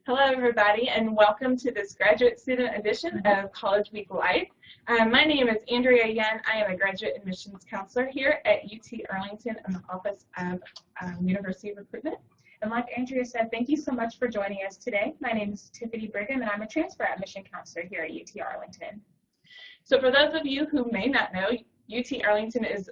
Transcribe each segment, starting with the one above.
Hello, everybody, and welcome to this graduate student edition of College Week Live. My name is Andrea Yen. I am a graduate admissions counselor here at UT Arlington in the Office of University Recruitment. And like Andrea said, thank you so much for joining us today. My name is Tiffany Brigham, and I'm a transfer admission counselor here at UT Arlington. So for those of you who may not know, UT Arlington is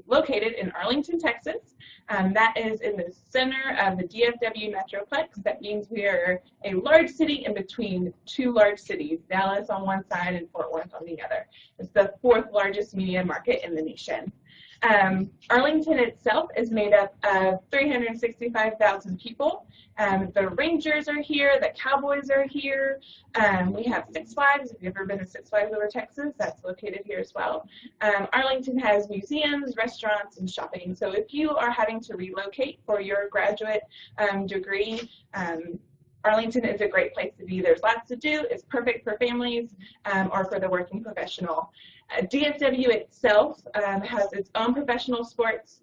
located in Arlington, Texas. That is in the center of the DFW Metroplex. That means we are a large city in between two large cities, Dallas on one side and Fort Worth on the other. It's the fourth largest media market in the nation. Arlington itself is made up of 365,000 people. The Rangers are here, the Cowboys are here. We have Six Flags. If you've ever been to Six Flags over Texas, that's located here as well. Arlington has museums, restaurants, and shopping. So if you are having to relocate for your graduate degree, Arlington is a great place to be. There's lots to do. It's perfect for families or for the working professional. DFW itself has its own professional sports,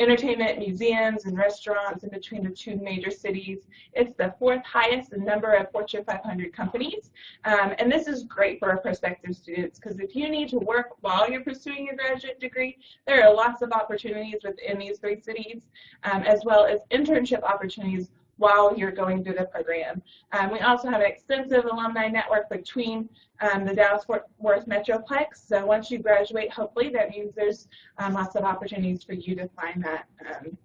entertainment, museums, and restaurants in between the two major cities. It's the fourth highest in number of Fortune 500 companies. And this is great for our prospective students because if you need to work while you're pursuing your graduate degree, there are lots of opportunities within these three cities, as well as internship opportunities while you're going through the program. We also have an extensive alumni network between the Dallas-Fort Worth Metroplex. So once you graduate, hopefully that means there's lots of opportunities for you to find that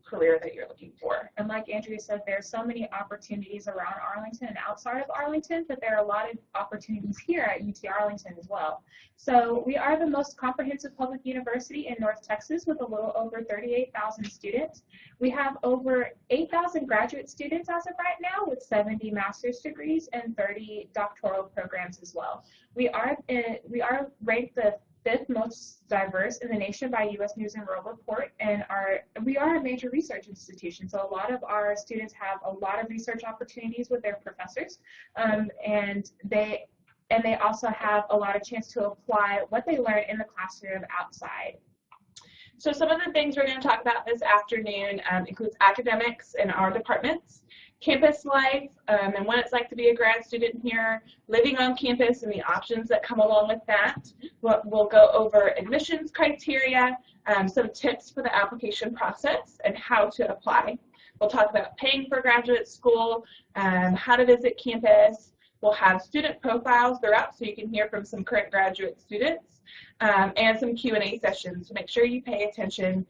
career that you're looking for. And like Andrea said, there are so many opportunities around Arlington and outside of Arlington, but there are a lot of opportunities here at UT Arlington as well. So we are the most comprehensive public university in North Texas with a little over 38,000 students. We have over 8,000 graduate students as of right now with 70 master's degrees and 30 doctoral programs as well. We are ranked the fifth most diverse in the nation by U.S. News and World Report, and we are a major research institution. So a lot of our students have a lot of research opportunities with their professors, and they also have a lot of chance to apply what they learn in the classroom outside. So some of the things we're going to talk about this afternoon includes academics in our departments, campus life and what it's like to be a grad student here, living on campus and the options that come along with that. We'll go over admissions criteria, some tips for the application process and how to apply. We'll talk about paying for graduate school, how to visit campus. We'll have student profiles throughout so you can hear from some current graduate students and some Q&A sessions. So make sure you pay attention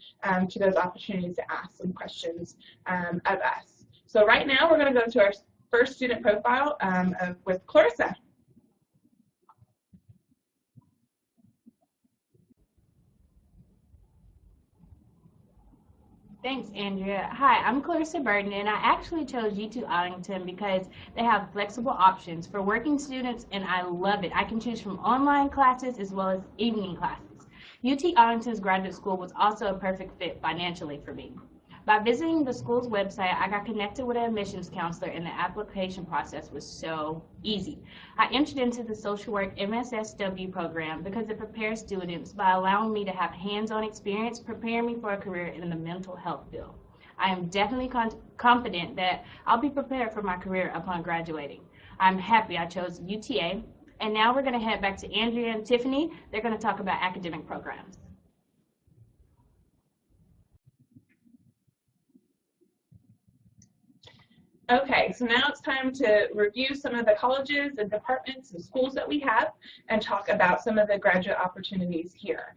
to those opportunities to ask some questions of us. So right now we're going to go to our first student profile with Clarissa. Thanks, Andrea. Hi, I'm Clarissa Burden, and I actually chose UT Arlington because they have flexible options for working students, and I love it. I can choose from online classes as well as evening classes. UT Arlington's graduate school was also a perfect fit financially for me. By visiting the school's website, I got connected with an admissions counselor, and the application process was so easy. I entered into the social work MSSW program because it prepares students by allowing me to have hands-on experience preparing me for a career in the mental health field. I am definitely confident that I'll be prepared for my career upon graduating. I'm happy I chose UTA, and now we're going to head back to Andrea and Tiffany. They're going to talk about academic programs. Okay, so now it's time to review some of the colleges and departments and schools that we have and talk about some of the graduate opportunities here.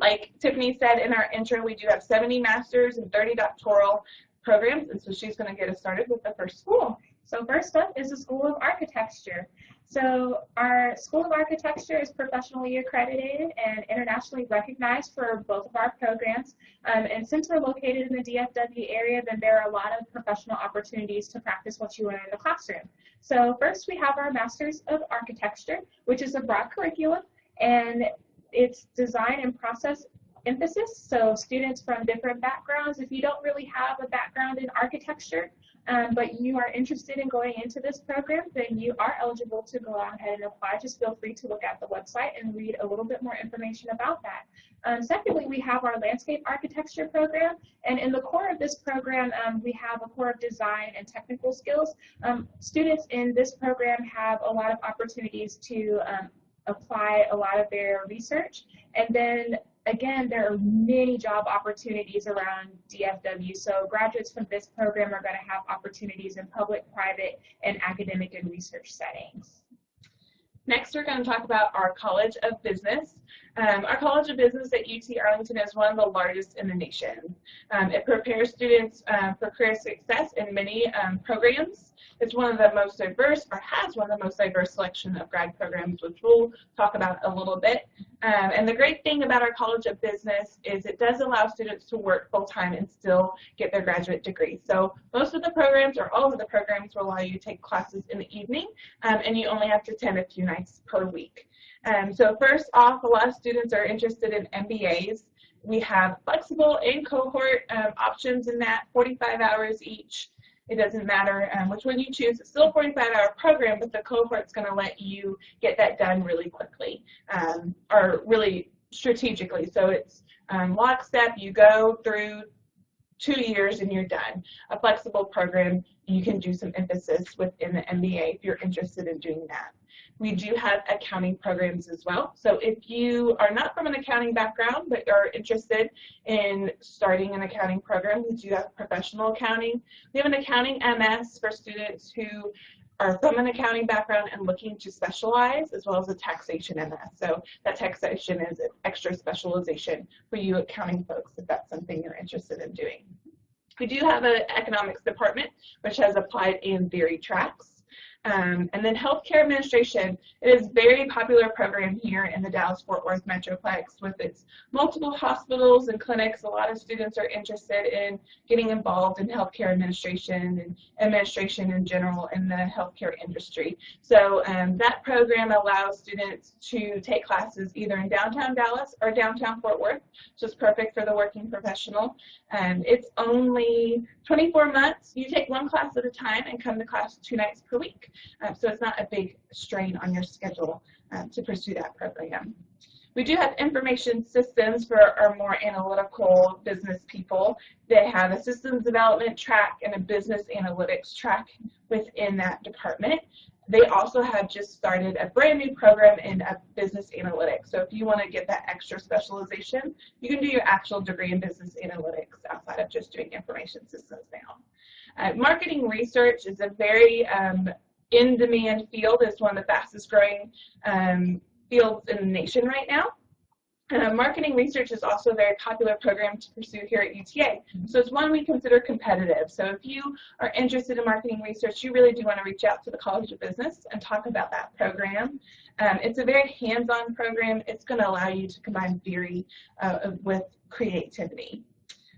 Like Tiffany said in our intro, we do have 70 master's and 30 doctoral programs, and so she's going to get us started with the first school. So first up is the School of Architecture. So our School of Architecture is professionally accredited and internationally recognized for both of our programs. And since we're located in the DFW area, then there are a lot of professional opportunities to practice what you learn in the classroom. So first we have our Masters of Architecture, which is a broad curriculum, and it's designed and process emphasis. So students from different backgrounds, if you don't really have a background in architecture, but you are interested in going into this program, then you are eligible to go on ahead and apply. Just feel free to look at the website and read a little bit more information about that. Secondly, we have our landscape architecture program, and in the core of this program, we have a core of design and technical skills. Students in this program have a lot of opportunities to apply a lot of their research, and then again, there are many job opportunities around DFW, so graduates from this program are going to have opportunities in public, private, and academic and research settings. Next, we're going to talk about our College of Business. Our College of Business at UT Arlington is one of the largest in the nation. It prepares students for career success in many programs. It's one of the most diverse, or has one of the most diverse selection of grad programs, which we'll talk about a little bit. And the great thing about our College of Business is it does allow students to work full-time and still get their graduate degree. So most of the programs, or all of the programs, will allow you to take classes in the evening, and you only have to attend a few nights per week. So first off, a lot of students are interested in MBAs. We have flexible and cohort options in that, 45 hours each. It doesn't matter which one you choose. It's still a 45-hour program, but the cohort's going to let you get that done really quickly, or really strategically. So it's lockstep. You go through 2 years and you're done. A flexible program, you can do some emphasis within the MBA if you're interested in doing that. We do have accounting programs as well. So if you are not from an accounting background but are interested in starting an accounting program, we do have professional accounting. We have an accounting MS for students who are from an accounting background and looking to specialize, as well as a taxation MS. So that taxation is an extra specialization for you accounting folks if that's something you're interested in doing. We do have an economics department, which has applied and theory tracks. And then healthcare administration, it is a very popular program here in the Dallas-Fort Worth Metroplex with its multiple hospitals and clinics. A lot of students are interested in getting involved in healthcare administration and administration in general in the healthcare industry. So that program allows students to take classes either in downtown Dallas or downtown Fort Worth, so it's perfect for the working professional. It's only 24 months. You take one class at a time and come to class 2 nights per week. So it's not a big strain on your schedule to pursue that program. We do have information systems for our more analytical business people. They have a systems development track and a business analytics track within that department. They also have just started a brand new program in business analytics. So if you want to get that extra specialization, you can do your actual degree in business analytics outside of just doing information systems now. Marketing research is a very in-demand field. It's one of the fastest growing fields in the nation right now. Marketing research is also a very popular program to pursue here at UTA. So it's one we consider competitive. So if you are interested in marketing research, you really do want to reach out to the College of Business and talk about that program. It's a very hands-on program. It's going to allow you to combine theory with creativity.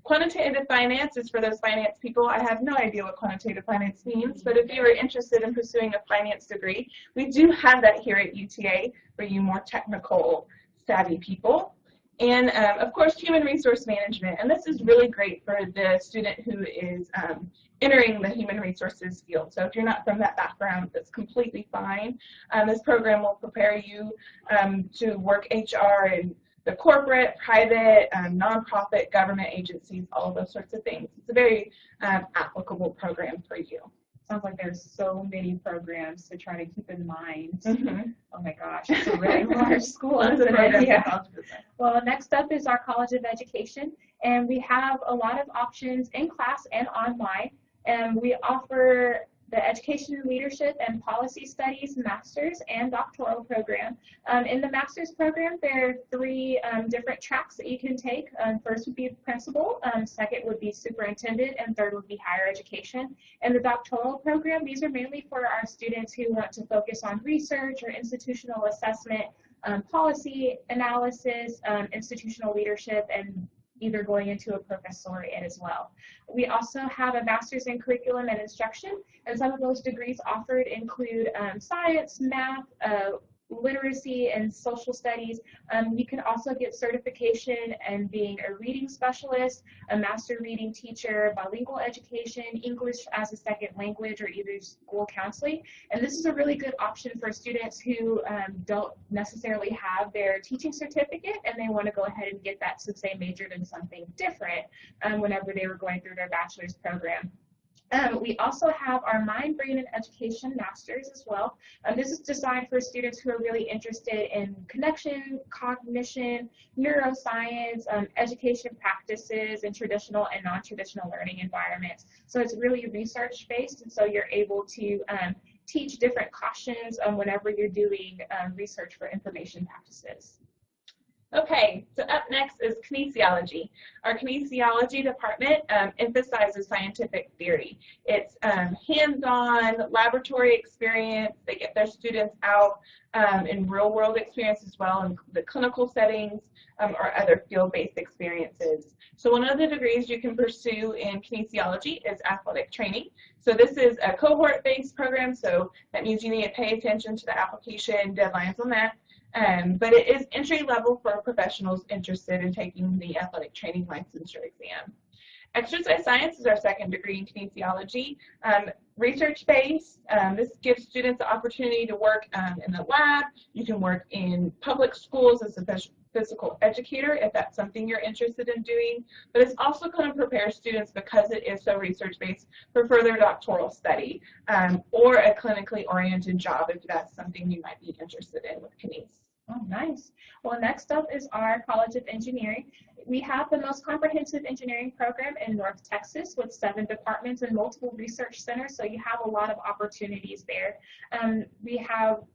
Quantitative finance is for those finance people. I have no idea what quantitative finance means, but if you are interested in pursuing a finance degree, we do have that here at UTA for you more technical savvy people. And of course, human resource management. And this is really great for the student who is entering the human resources field. So if you're not from that background, that's completely fine. This program will prepare you to work HR and the corporate, private, nonprofit, government agencies, all of those sorts of things. It's a very applicable program for you. Sounds like there's so many programs to try to keep in mind. Mm-hmm. Oh my gosh, it's a really large school. Well, next up is our College of Education, and we have a lot of options in class and online. And we offer the Education Leadership and Policy Studies Master's and Doctoral program. In the Master's program, there are 3 different tracks that you can take. First would be Principal, second would be Superintendent, and third would be Higher Education. In the Doctoral program, these are mainly for our students who want to focus on research or institutional assessment, policy analysis, institutional leadership, and either going into a professoriate as well. We also have a master's in curriculum and instruction, and some of those degrees offered include science, math, literacy and social studies. You can also get certification in being a reading specialist, a master reading teacher, bilingual education, English as a second language, or either school counseling. And this is a really good option for students who don't necessarily have their teaching certificate and they want to go ahead and get that since they majored in something different whenever they were going through their bachelor's program. We also have our Mind, Brain, and Education Masters as well. This is designed for students who are really interested in connection, cognition, neuroscience, education practices, and traditional and non-traditional learning environments. So it's really research-based, and so you're able to teach different cautions whenever you're doing research for information practices. Okay, so up next is kinesiology. Our kinesiology department emphasizes scientific theory. It's hands-on laboratory experience. They get their students out in real-world experience as well in the clinical settings or other field-based experiences. So one of the degrees you can pursue in kinesiology is athletic training. So this is a cohort-based program, so that means you need to pay attention to the application deadlines on that. But it is entry level for professionals interested in taking the athletic training licensure exam. Exercise science is our second degree in kinesiology. Research-based, this gives students the opportunity to work in the lab. You can work in public schools as a physical educator if that's something you're interested in doing. But it's also going to prepare students, because it is so research-based, for further doctoral study or a clinically oriented job if that's something you might be interested in with kines. Oh, nice. Well, next up is our College of Engineering. We have the most comprehensive engineering program in North Texas with 7 departments and multiple research centers, so you have a lot of opportunities there.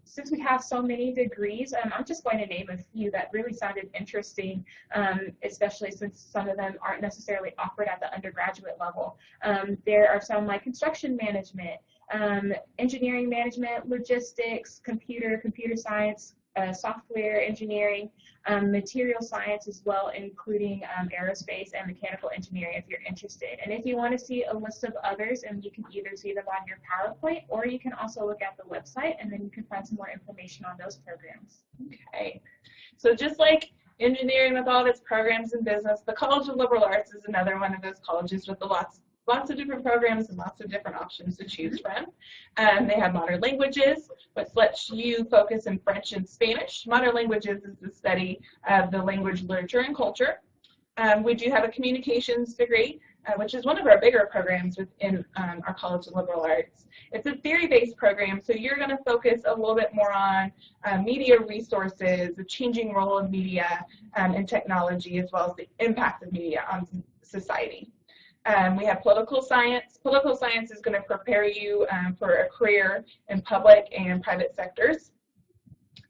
Since we have so many degrees, I'm just going to name a few that really sounded interesting, especially since some of them aren't necessarily offered at the undergraduate level. There are some like construction management, engineering management, logistics, computer science, software engineering, material science as well, including aerospace and mechanical engineering if you're interested. And if you want to see a list of others, and you can either see them on your PowerPoint or you can also look at the website and then you can find some more information on those programs. Okay, so just like engineering with all of its programs and business, the College of Liberal Arts is another one of those colleges with lots of different programs and lots of different options to choose from. They have modern languages, which lets you focus in French and Spanish. Modern languages is the study of the language, literature, and culture. We do have a communications degree, which is one of our bigger programs within our College of Liberal Arts. It's a theory-based program, so you're going to focus a little bit more on media resources, the changing role of media and technology, as well as the impact of media on society. We have political science. Political science is going to prepare you for a career in public and private sectors.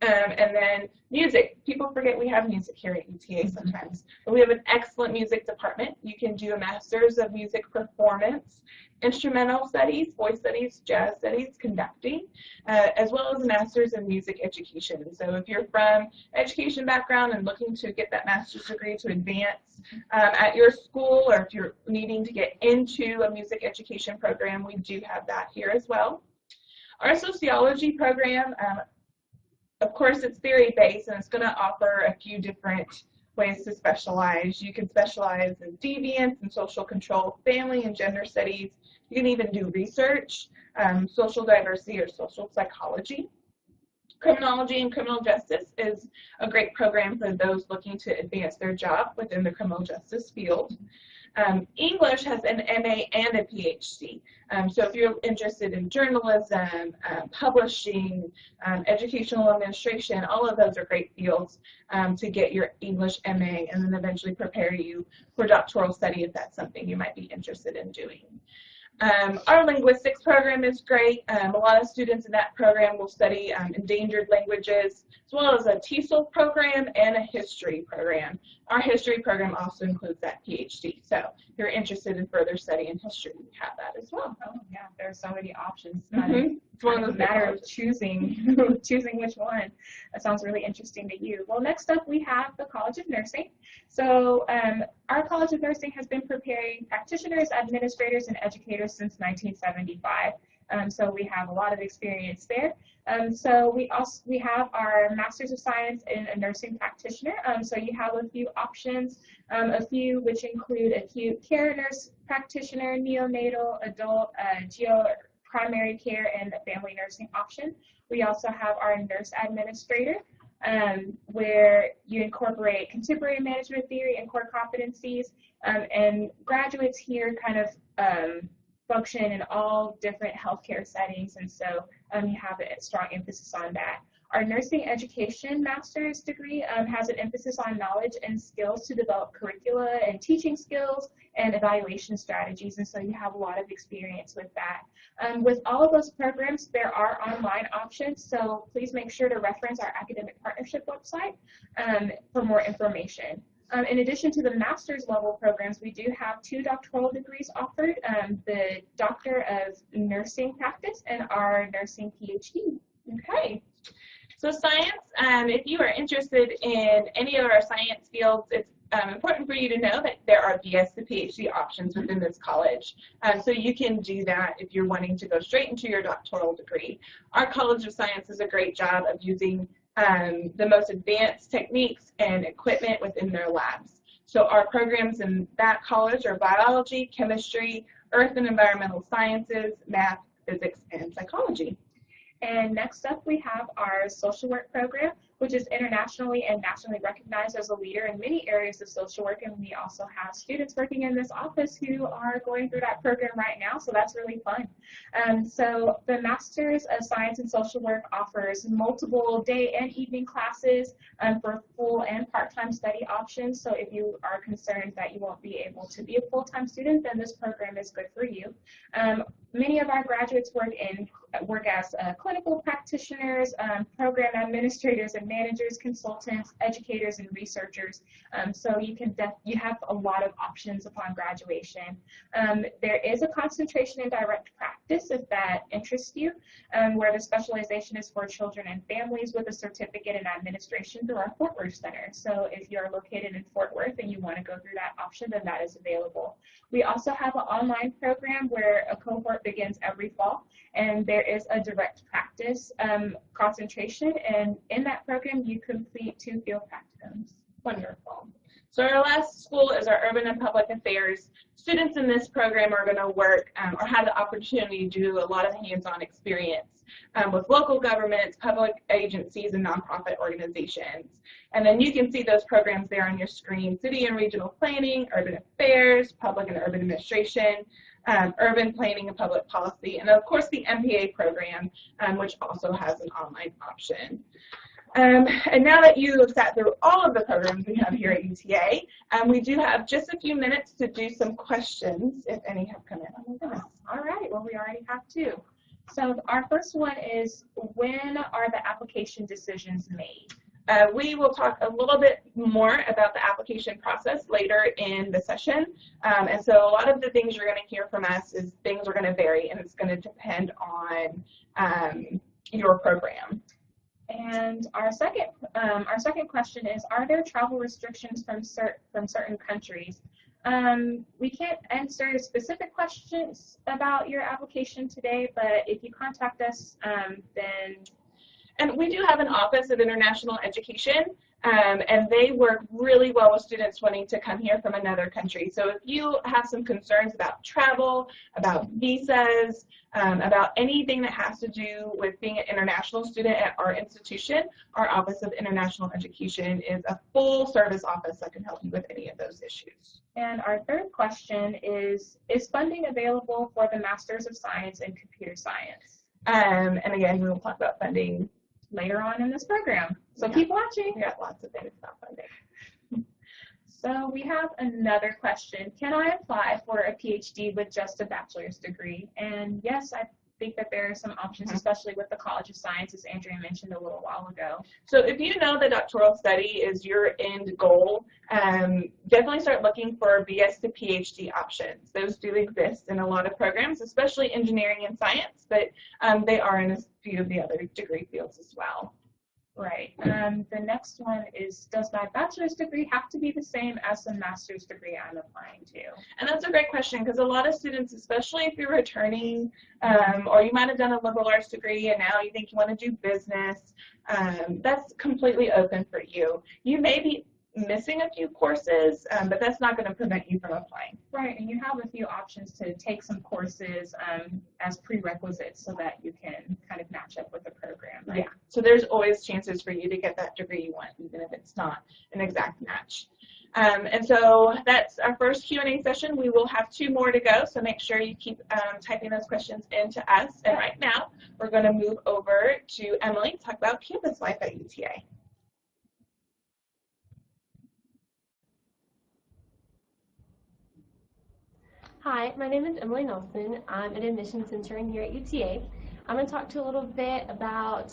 And then music. People forget we have music here at UTA sometimes. But we have an excellent music department. You can do a master's of music performance, instrumental studies, voice studies, jazz studies, conducting, as well as a master's in music education. So if you're from education background and looking to get that master's degree to advance at your school, or if you're needing to get into a music education program, we do have that here as well. Our sociology program, of course, it's theory-based, and it's going to offer a few different ways to specialize. You can specialize in deviance and social control, family and gender studies. You can even do research, social diversity, or social psychology. Criminology and criminal justice is a great program for those looking to advance their job within the criminal justice field. English has an MA and a PhD. So if you're interested in journalism, publishing, educational administration, all of those are great fields to get your English MA and then eventually prepare you for doctoral study if that's something you might be interested in doing. Our linguistics program is great. A lot of students in that program will study endangered languages, as well as a TESOL program and a history program. Our history program also includes that PhD. So if you're interested in further study in history, we have that as well. Oh yeah, there are so many options. It's one of a matter of choosing which one. That sounds really interesting to you. Well, next up we have the College of Nursing. So our College of Nursing has been preparing practitioners, administrators, and educators since 1975. So we have a lot of experience there. So we have our Masters of Science in a Nursing Practitioner. So you have a few options, a few which include acute care nurse practitioner, neonatal, adult, geo primary care, and a family nursing option. We also have our nurse administrator, where you incorporate contemporary management theory and core competencies, and graduates here kind of function in all different healthcare settings, and so you have a strong emphasis on that. Our nursing education master's degree has an emphasis on knowledge and skills to develop curricula and teaching skills and evaluation strategies, and so you have a lot of experience with that. With all of those programs, there are online options, so please make sure to reference our academic partnership website for more information. In addition to the master's level programs, we do have 2 doctoral degrees offered, the Doctor of Nursing Practice and our Nursing PhD. Okay. So science, if you are interested in any of our science fields, it's important for you to know that there are BS to PhD options within this college. So you can do that if you're wanting to go straight into your doctoral degree. Our College of Science does a great job of using the most advanced techniques and equipment within their labs. So our programs in that college are biology, chemistry, earth and environmental sciences, math, physics, and psychology. And next up, we have our social work program, which is internationally and nationally recognized as a leader in many areas of social work. And we also have students working in this office who are going through that program right now, so that's really fun. So the Masters of Science in Social Work offers multiple day and evening classes for full and part-time study options. So if you are concerned that you won't be able to be a full-time student, then this program is good for you. Many of our graduates work as clinical practitioners, program administrators and managers, consultants, educators, and researchers. So you have a lot of options upon graduation. There is a concentration in direct practice if that interests you, where the specialization is for children and families with a certificate in administration through our Fort Worth Center. So if you're located in Fort Worth and you want to go through that option, then that is available. We also have an online program where a cohort begins every fall, and there is a direct practice concentration, and in that program you complete 2 field practicums. Wonderful. So our last school is our Urban and Public Affairs. Students in this program are going to work or have the opportunity to do a lot of hands-on experience with local governments, public agencies, and nonprofit organizations. And then you can see those programs there on your screen: City and Regional Planning, Urban Affairs, Public and Urban Administration, Urban Planning and Public Policy, and of course the MPA program, which also has an online option. And now that you have sat through all of the programs we have here at UTA, we do have just a few minutes to do some questions, if any have come in. Oh my goodness. All right, well, we already have 2. So our first one is, when are the application decisions made? We will talk a little bit more about the application process later in the session. And so a lot of the things you're going to hear from us is things are going to vary, and it's going to depend on your program. And our second question is, are there travel restrictions from certain countries? We can't answer specific questions about your application today, but if you contact us, then... And we do have an Office of International Education, and they work really well with students wanting to come here from another country. So if you have some concerns about travel, about visas, about anything that has to do with being an international student at our institution, our Office of International Education is a full-service office that can help you with any of those issues. And our third question is funding available for the Masters of Science in Computer Science? And again, we will talk about funding later on in this program. So keep watching. We got lots of things about funding. So we have another question. Can I apply for a PhD with just a bachelor's degree? And yes, I think that there are some options, especially with the College of Science, as Andrea mentioned a little while ago. So if you know that doctoral study is your end goal, definitely start looking for BS to PhD options. Those do exist in a lot of programs, especially engineering and science, but they are in a few of the other degree fields as well. Right. The next one is, does my bachelor's degree have to be the same as the master's degree I'm applying to? And that's a great question, because a lot of students, especially if you're returning, or you might have done a liberal arts degree and now you think you want to do business, that's completely open for you. You may be missing a few courses, but that's not going to prevent you from applying. Right, and you have a few options to take some courses as prerequisites so that you can kind of match up with the program, right? Yeah, so there's always chances for you to get that degree you want, even if it's not an exact match. And so that's our first Q&A session. We will have 2 more to go, so make sure you keep typing those questions into us. And right now, we're going to move over to Emily to talk about campus life at UTA. Hi, my name is Emily Nelson. I'm an admissions intern here at UTA. I'm going to talk to you a little bit about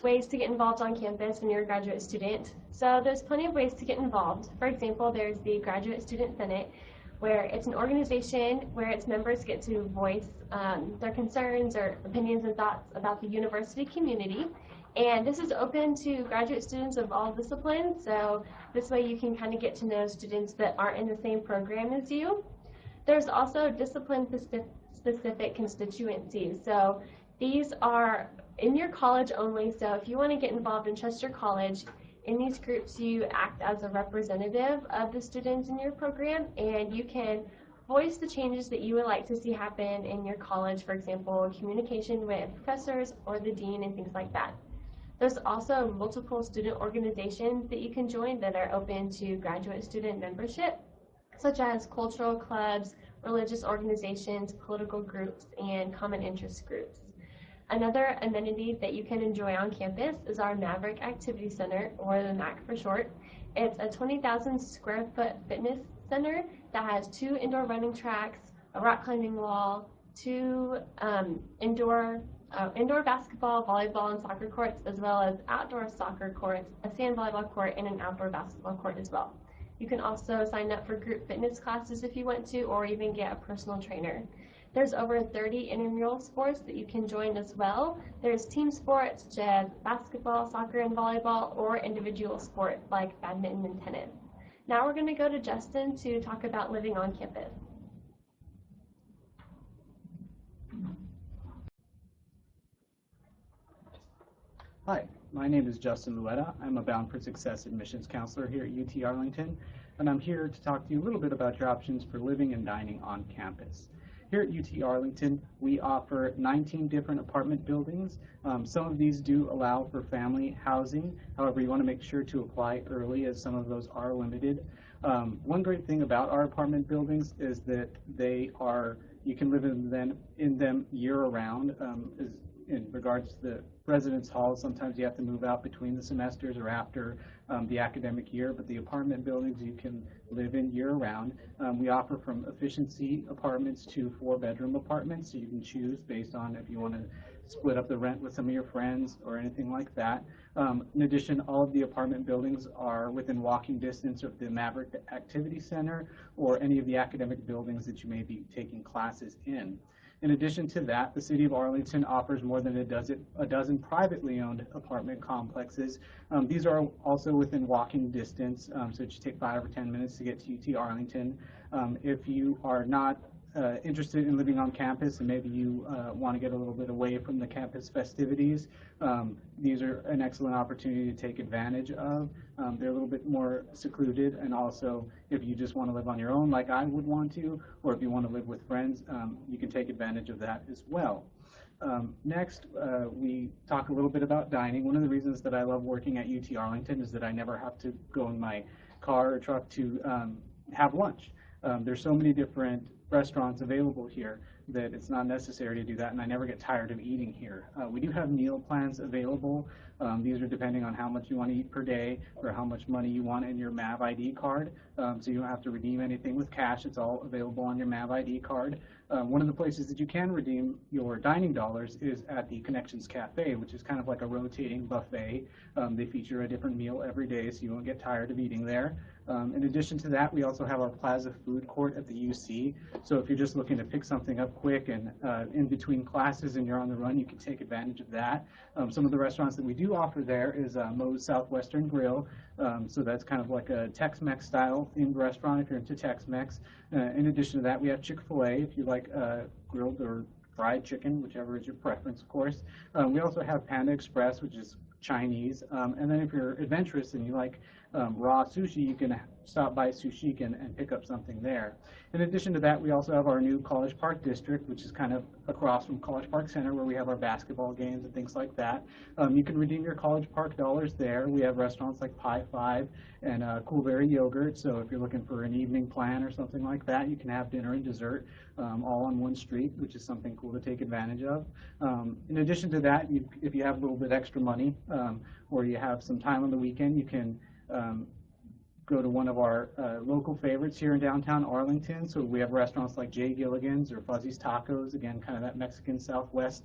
ways to get involved on campus when you're a graduate student. So there's plenty of ways to get involved. For example, there's the Graduate Student Senate, where it's an organization where its members get to voice their concerns or opinions and thoughts about the university community. And this is open to graduate students of all disciplines, so this way you can kind of get to know students that aren't in the same program as you. There's also discipline-specific constituencies. So these are in your college only. So if you want to get involved and trust your college, in these groups you act as a representative of the students in your program, and you can voice the changes that you would like to see happen in your college, for example, communication with professors or the dean and things like that. There's also multiple student organizations that you can join that are open to graduate student membership, such as cultural clubs, religious organizations, political groups, and common interest groups. Another amenity that you can enjoy on campus is our Maverick Activity Center, or the MAC for short. It's a 20,000 square foot fitness center that has 2 indoor running tracks, a rock climbing wall, 2 indoor basketball, volleyball, and soccer courts, as well as outdoor soccer courts, a sand volleyball court, and an outdoor basketball court as well. You can also sign up for group fitness classes if you want to, or even get a personal trainer. There's over 30 intramural sports that you can join as well. There's team sports such as basketball, soccer, and volleyball, or individual sports like badminton and tennis. Now we're going to go to Justin to talk about living on campus. Hi, my name is Justin Luetta. I'm a Bound for Success admissions counselor here at UT Arlington, and I'm here to talk to you a little bit about your options for living and dining on campus. Here at UT Arlington, we offer 19 different apartment buildings. Some of these do allow for family housing. However, you want to make sure to apply early, as some of those are limited. One great thing about our apartment buildings is that you can live in them year-round. In regards to the residence halls, sometimes you have to move out between the semesters or after the academic year, but the apartment buildings you can live in year-round. We offer from efficiency apartments to 4-bedroom apartments, so you can choose based on if you want to split up the rent with some of your friends or anything like that. In addition, all of the apartment buildings are within walking distance of the Maverick Activity Center or any of the academic buildings that you may be taking classes in. In addition to that, the City of Arlington offers more than a dozen privately owned apartment complexes. These are also within walking distance, so it should take 5 or 10 minutes to get to UT Arlington. If you are not interested in living on campus and maybe you want to get a little bit away from the campus festivities, these are an excellent opportunity to take advantage of. They're a little bit more secluded, and also if you just want to live on your own like I would want to, or if you want to live with friends, you can take advantage of that as well. Next, we talk a little bit about dining. One of the reasons that I love working at UT Arlington is that I never have to go in my car or truck to have lunch. There's so many different restaurants available here that it's not necessary to do that, and I never get tired of eating here. We do have meal plans available. These are depending on how much you want to eat per day or how much money you want in your MAV ID card. So you don't have to redeem anything with cash. It's all available on your MAV ID card. One of the places that you can redeem your dining dollars is at the Connections Cafe, which is kind of like a rotating buffet. They feature a different meal every day, so you won't get tired of eating there. In addition to that, we also have our Plaza Food Court at the UC. So if you're just looking to pick something up quick and in between classes and you're on the run, you can take advantage of that. Some of the restaurants that we do offer there is Moe's Southwestern Grill. So that's kind of like a Tex-Mex style themed restaurant if you're into Tex-Mex. In addition to that, we have Chick-fil-A if you like grilled or fried chicken, whichever is your preference, of course. We also have Panda Express, which is Chinese. And then if you're adventurous and you like raw sushi, you can stop by Sushik and pick up something there. In addition to that, we also have our new College Park District, which is kind of across from College Park Center, where we have our basketball games and things like that. You can redeem your College Park dollars there. We have restaurants like Pie 5 and Coolberry Yogurt, so if you're looking for an evening plan or something like that, you can have dinner and dessert all on one street, which is something cool to take advantage of. In addition to that, if you have a little bit extra money or you have some time on the weekend, you can go to one of our local favorites here in downtown Arlington. So we have restaurants like Jay Gilligan's or Fuzzy's Tacos, again, kind of that Mexican Southwest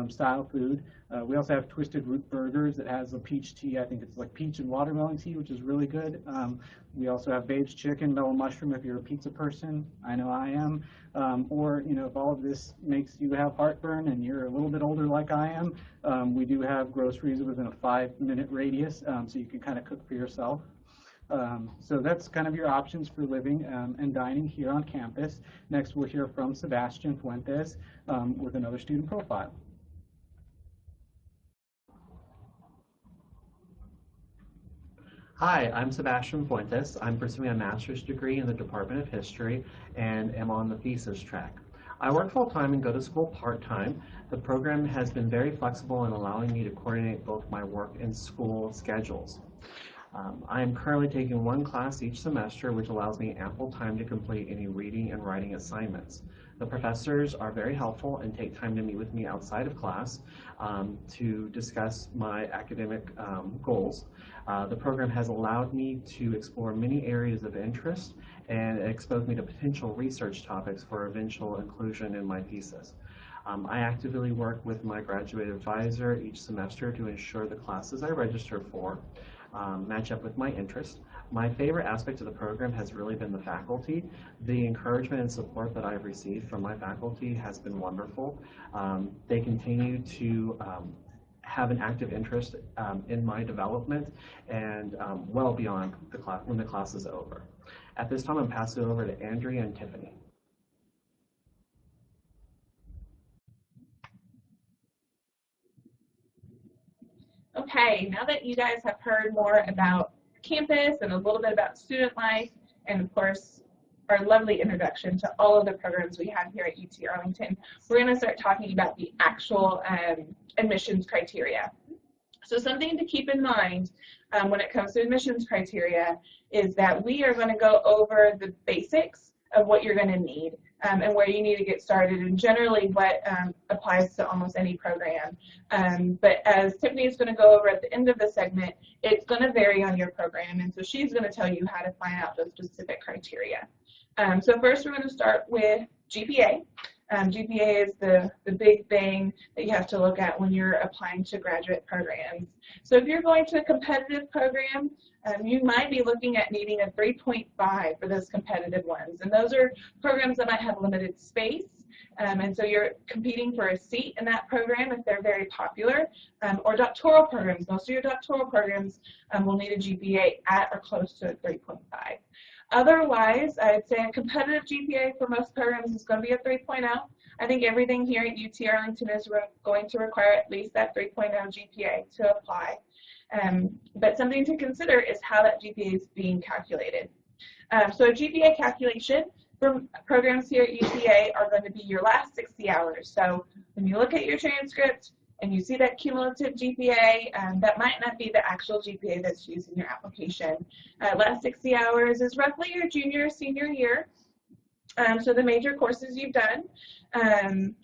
style food. We also have Twisted Root Burgers that has a peach tea. I think it's like peach and watermelon tea, which is really good. We also have Babe's Chicken, Mellow Mushroom if you're a pizza person. I know I am. Or, you know, if all of this makes you have heartburn and you're a little bit older like I am, we do have groceries within a 5-minute radius, so you can kind of cook for yourself. So that's kind of your options for living and dining here on campus. Next, we'll hear from Sebastian Fuentes with another student profile. Hi, I'm Sebastian Fuentes. I'm pursuing a master's degree in the Department of History and am on the thesis track. I work full-time and go to school part-time. The program has been very flexible in allowing me to coordinate both my work and school schedules. I am currently taking one class each semester, which allows me ample time to complete any reading and writing assignments. The professors are very helpful and take time to meet with me outside of class to discuss my academic goals. The program has allowed me to explore many areas of interest and expose me to potential research topics for eventual inclusion in my thesis. I actively work with my graduate advisor each semester to ensure the classes I register for match up with my interest. My favorite aspect of the program has really been the faculty. The encouragement and support that I've received from my faculty has been wonderful. They continue to have an active interest in my development and well beyond the class when the class is over. At this time, I'm passing it over to Andrea and Tiffany. Okay, now that you guys have heard more about campus and a little bit about student life, and of course our lovely introduction to all of the programs we have here at UT Arlington, we're going to start talking about the actual admissions criteria. So something to keep in mind when it comes to admissions criteria is that we are going to go over the basics of what you're going to need and where you need to get started, and generally what applies to almost any program. But as Tiffany is going to go over at the end of the segment, it's going to vary on your program, and so she's going to tell you how to find out those specific criteria. So first we're going to start with GPA. GPA is the big thing that you have to look at when you're applying to graduate programs. So if you're going to a competitive program, you might be looking at needing a 3.5 for those competitive ones. And those are programs that might have limited space. And so you're competing for a seat in that program if they're very popular. Or doctoral programs. Most of your doctoral programs will need a GPA at or close to a 3.5. Otherwise, I'd say a competitive GPA for most programs is going to be a 3.0. I think everything here at UT Arlington is going to require at least that 3.0 GPA to apply. But something to consider is how that GPA is being calculated. So a GPA calculation for programs here at UTA are going to be your last 60 hours. So when you look at your transcript and you see that cumulative GPA, that might not be the actual GPA that's used in your application. Last 60 hours is roughly your junior or senior year, so the major courses you've done.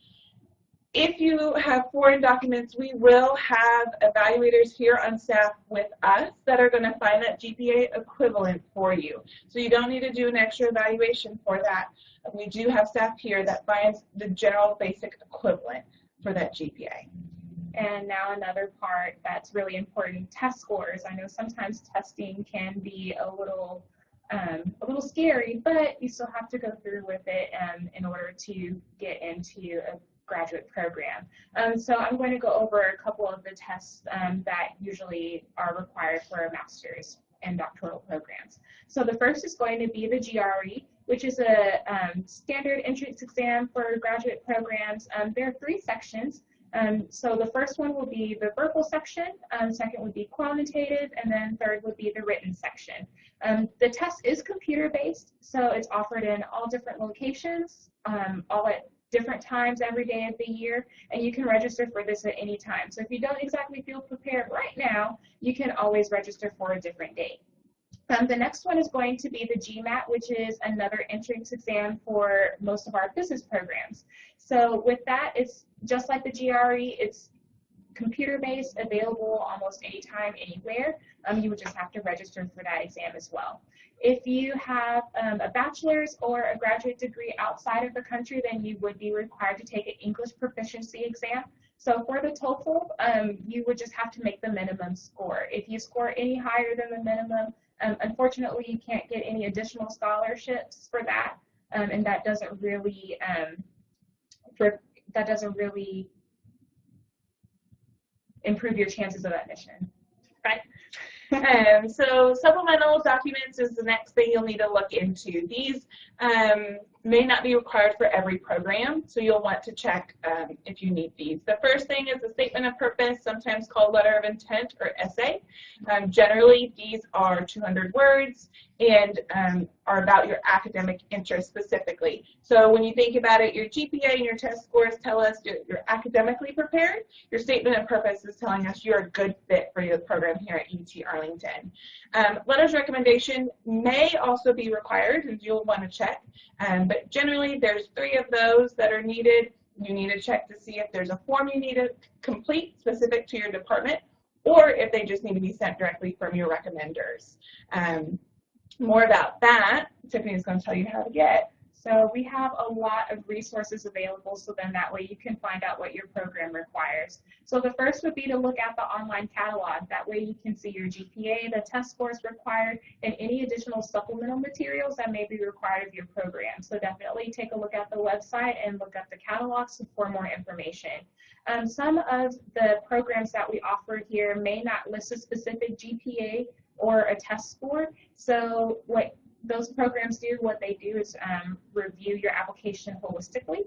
If you have foreign documents, we will have evaluators here on staff with us that are going to find that GPA equivalent for you. So you don't need to do an extra evaluation for that. We do have staff here that finds the general basic equivalent for that GPA. And now another part that's really important, test scores. I know sometimes testing can be a little a little scary, but you still have to go through with it in order to get into a graduate program. So I'm going to go over a couple of the tests that usually are required for a master's and doctoral programs. So the first is going to be the GRE, which is a standard entrance exam for graduate programs. There are 3 sections. So the first one will be the verbal section, second would be quantitative, and then third would be the written section. The test is computer-based, so it's offered in all different locations, all at different times every day of the year, and you can register for this at any time. So if you don't exactly feel prepared right now, you can always register for a different date. The next one is going to be the GMAT, which is another entrance exam for most of our business programs. So with that, it's just like the GRE, it's computer-based, available almost anytime, anywhere. You would just have to register for that exam as well. If you have a bachelor's or a graduate degree outside of the country, then you would be required to take an English proficiency exam. So for the TOEFL, you would just have to make the minimum score. If you score any higher than the minimum, unfortunately, you can't get any additional scholarships for that, and that doesn't really improve your chances of admission. Right. So supplemental documents is the next thing you'll need to look into. These may not be required for every program, so you'll want to check if you need these. The first thing is a statement of purpose, sometimes called letter of intent or essay. Generally, these are 200 words and are about your academic interest specifically. So when you think about it, your GPA and your test scores tell us you're academically prepared. Your statement of purpose is telling us you're a good fit for your program here at UT Arlington. Letters of recommendation may also be required, and you'll want to check. But generally, there's 3 of those that are needed. You need to check to see if there's a form you need to complete specific to your department, or if they just need to be sent directly from your recommenders. More about that, Tiffany is going to tell you how to get. So we have a lot of resources available, so then that way you can find out what your program requires. So the first would be to look at the online catalog. That way you can see your GPA, the test scores required, and any additional supplemental materials that may be required of your program. So definitely take a look at the website and look at the catalogs for more information. Some of the programs that we offer here may not list a specific GPA or a test score. So what those programs do, what they do is review your application holistically.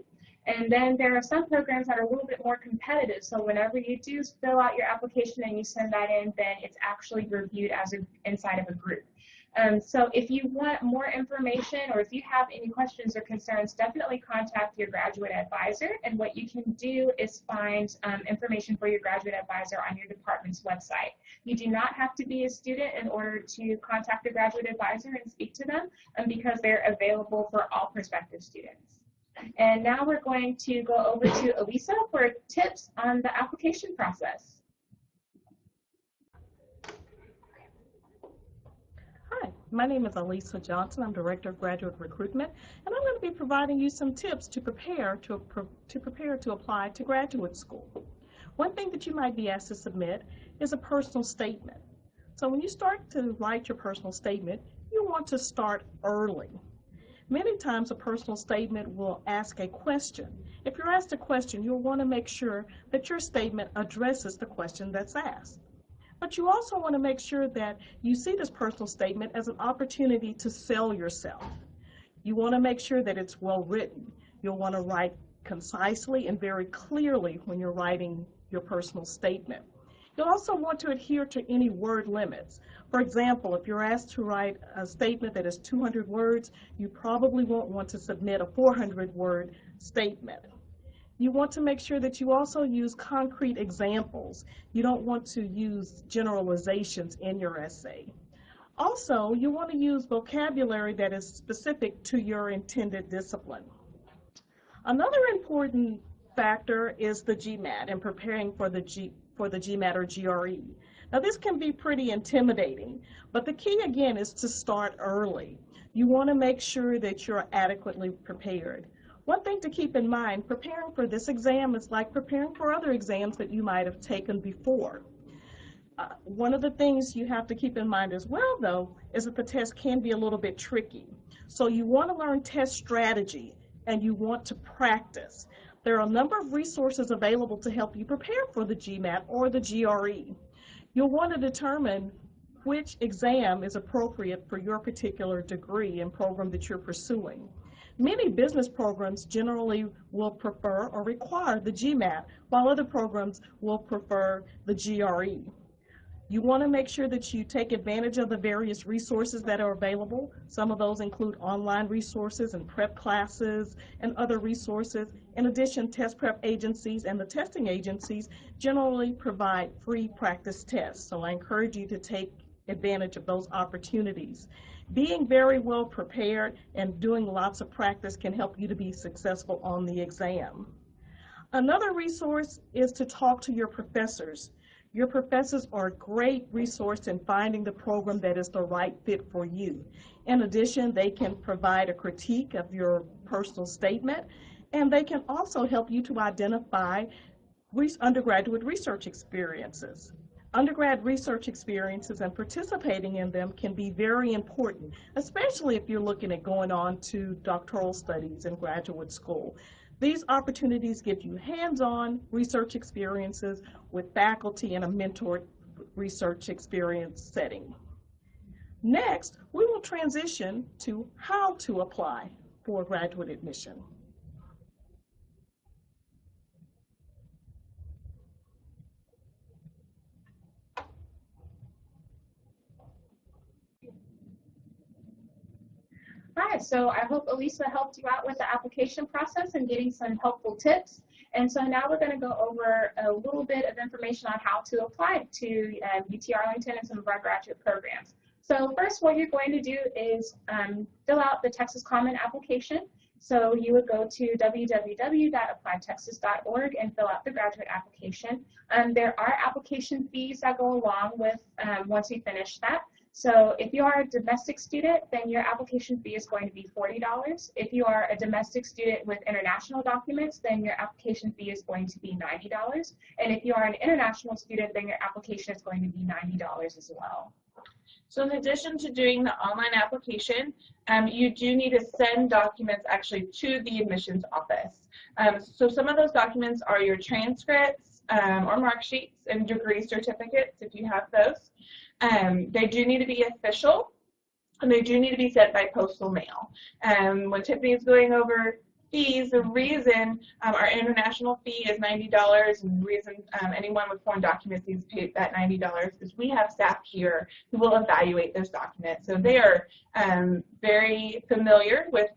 And then there are some programs that are a little bit more competitive. So whenever you do fill out your application and you send that in, then it's actually reviewed as inside of a group. So if you want more information or if you have any questions or concerns, definitely contact your graduate advisor. And what you can do is find information for your graduate advisor on your department's website. You do not have to be a student in order to contact a graduate advisor and speak to them because they're available for all prospective students. And now we're going to go over to Elisa for tips on the application process. Hi, my name is Elisa Johnson. I'm Director of Graduate Recruitment, and I'm going to be providing you some tips to prepare to apply to graduate school. One thing that you might be asked to submit is a personal statement. So when you start to write your personal statement, you want to start early. Many times a personal statement will ask a question. If you're asked a question, you'll want to make sure that your statement addresses the question that's asked. But you also want to make sure that you see this personal statement as an opportunity to sell yourself. You want to make sure that it's well written. You'll want to write concisely and very clearly when you're writing your personal statement. You'll also want to adhere to any word limits. For example, if you're asked to write a statement that is 200 words, you probably won't want to submit a 400-word statement. You want to make sure that you also use concrete examples. You don't want to use generalizations in your essay. Also, you want to use vocabulary that is specific to your intended discipline. Another important factor is the GMAT and preparing for the GMAT or GRE. Now this can be pretty intimidating, but the key again is to start early. You want to make sure that you're adequately prepared. One thing to keep in mind, preparing for this exam is like preparing for other exams that you might have taken before. One of the things you have to keep in mind as well, though, is that the test can be a little bit tricky. So you want to learn test strategy and you want to practice. There are a number of resources available to help you prepare for the GMAT or the GRE. You'll want to determine which exam is appropriate for your particular degree and program that you're pursuing. Many business programs generally will prefer or require the GMAT, while other programs will prefer the GRE. You want to make sure that you take advantage of the various resources that are available. Some of those include online resources and prep classes and other resources. In addition, test prep agencies and the testing agencies generally provide free practice tests, so I encourage you to take advantage of those opportunities. Being very well prepared and doing lots of practice can help you to be successful on the exam. Another resource is to talk to your professors. Your professors are a great resource in finding the program that is the right fit for you. In addition, they can provide a critique of your personal statement, and they can also help you to identify undergraduate research experiences. Undergrad research experiences and participating in them can be very important, especially if you're looking at going on to doctoral studies in graduate school. These opportunities give you hands-on research experiences with faculty in a mentored research experience setting. Next, we will transition to how to apply for graduate admission. All right, so I hope Elisa helped you out with the application process and getting some helpful tips. And so now we're going to go over a little bit of information on how to apply to UT Arlington and some of our graduate programs. So first, what you're going to do is fill out the Texas Common application. So you would go to www.applytexas.org and fill out the graduate application. There are application fees that go along with once you finish that. So if you are a domestic student, then your application fee is going to be $40. If you are a domestic student with international documents, then your application fee is going to be $90. And if you are an international student, then your application is going to be $90 as well. So in addition to doing the online application, you do need to send documents actually to the admissions office. So some of those documents are your transcripts or mark sheets and degree certificates if you have those. They do need to be official, and they do need to be sent by postal mail. When Tiffany is going over fees, the reason our international fee is $90 and the reason anyone with foreign documents needs to pay that $90 is we have staff here who will evaluate those documents. So they are very familiar with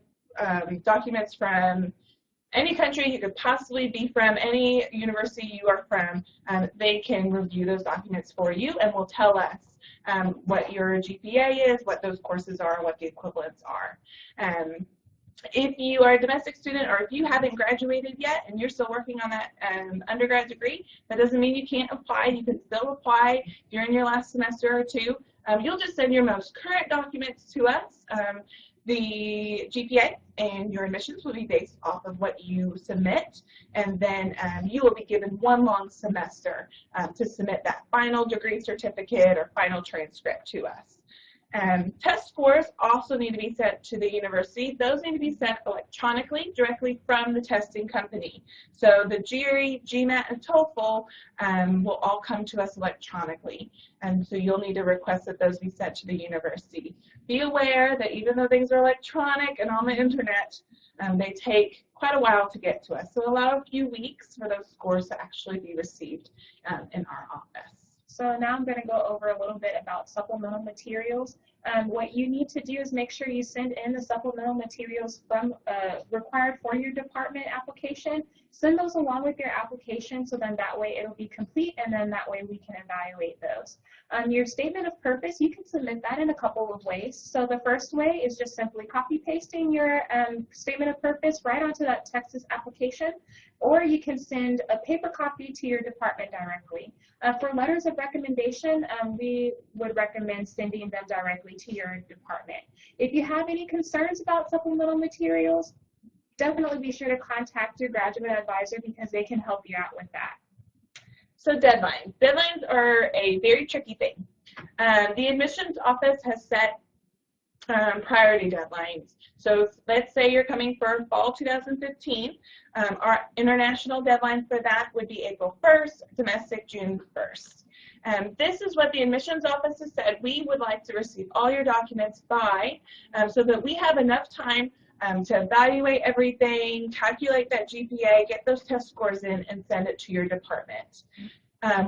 documents from any country you could possibly be from, any university you are from. They can review those documents for you and will tell us what your GPA is, what those courses are, what the equivalents are. If you are a domestic student or if you haven't graduated yet and you're still working on that undergrad degree, that doesn't mean you can't apply. You can still apply during your last semester or two. You'll just send your most current documents to us. The GPA and your admissions will be based off of what you submit, and then you will be given one long semester to submit that final degree certificate or final transcript to us. Test scores also need to be sent to the university. Those need to be sent electronically directly from the testing company. So the GRE, GMAT, and TOEFL will all come to us electronically. And so you'll need to request that those be sent to the university. Be aware that even though things are electronic and on the internet, they take quite a while to get to us. So allow a few weeks for those scores to actually be received in our office. So now I'm going to go over a little bit about supplemental materials. What you need to do is make sure you send in the supplemental materials from required for your department application. Send those along with your application so then that way it'll be complete and then that way we can evaluate those. Your statement of purpose, you can submit that in a couple of ways. So the first way is just simply copy pasting your statement of purpose right onto that Texas application, or you can send a paper copy to your department directly. For letters of recommendation, we would recommend sending them directly to your department. If you have any concerns about supplemental materials, definitely be sure to contact your graduate advisor because they can help you out with that. So deadlines. Deadlines are a very tricky thing. The admissions office has set priority deadlines. So let's say you're coming for fall 2015. Our international deadline for that would be April 1st, domestic June 1st. This is what the admissions office has said we would like to receive all your documents by, so that we have enough time to evaluate everything, calculate that GPA, get those test scores in, and send it to your department.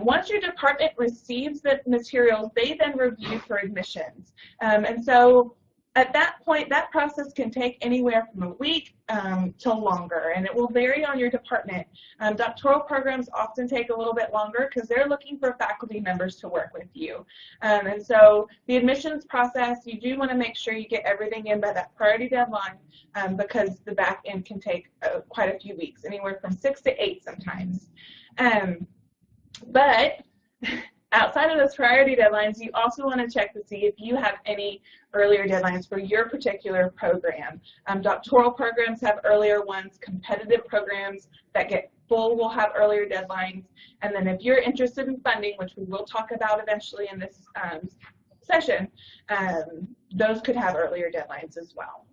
Once your department receives the materials, they then review for admissions. And so at that point, that process can take anywhere from a week to longer, and it will vary on your department. Doctoral programs often take a little bit longer because they're looking for faculty members to work with you. And so the admissions process, you do want to make sure you get everything in by that priority deadline because the back end can take quite a few weeks, anywhere from 6 to 8 sometimes. But outside of those priority deadlines, you also want to check to see if you have any earlier deadlines for your particular program. Doctoral programs have earlier ones. Competitive programs that get full will have earlier deadlines. And then if you're interested in funding, which we will talk about eventually in this session, those could have earlier deadlines as well.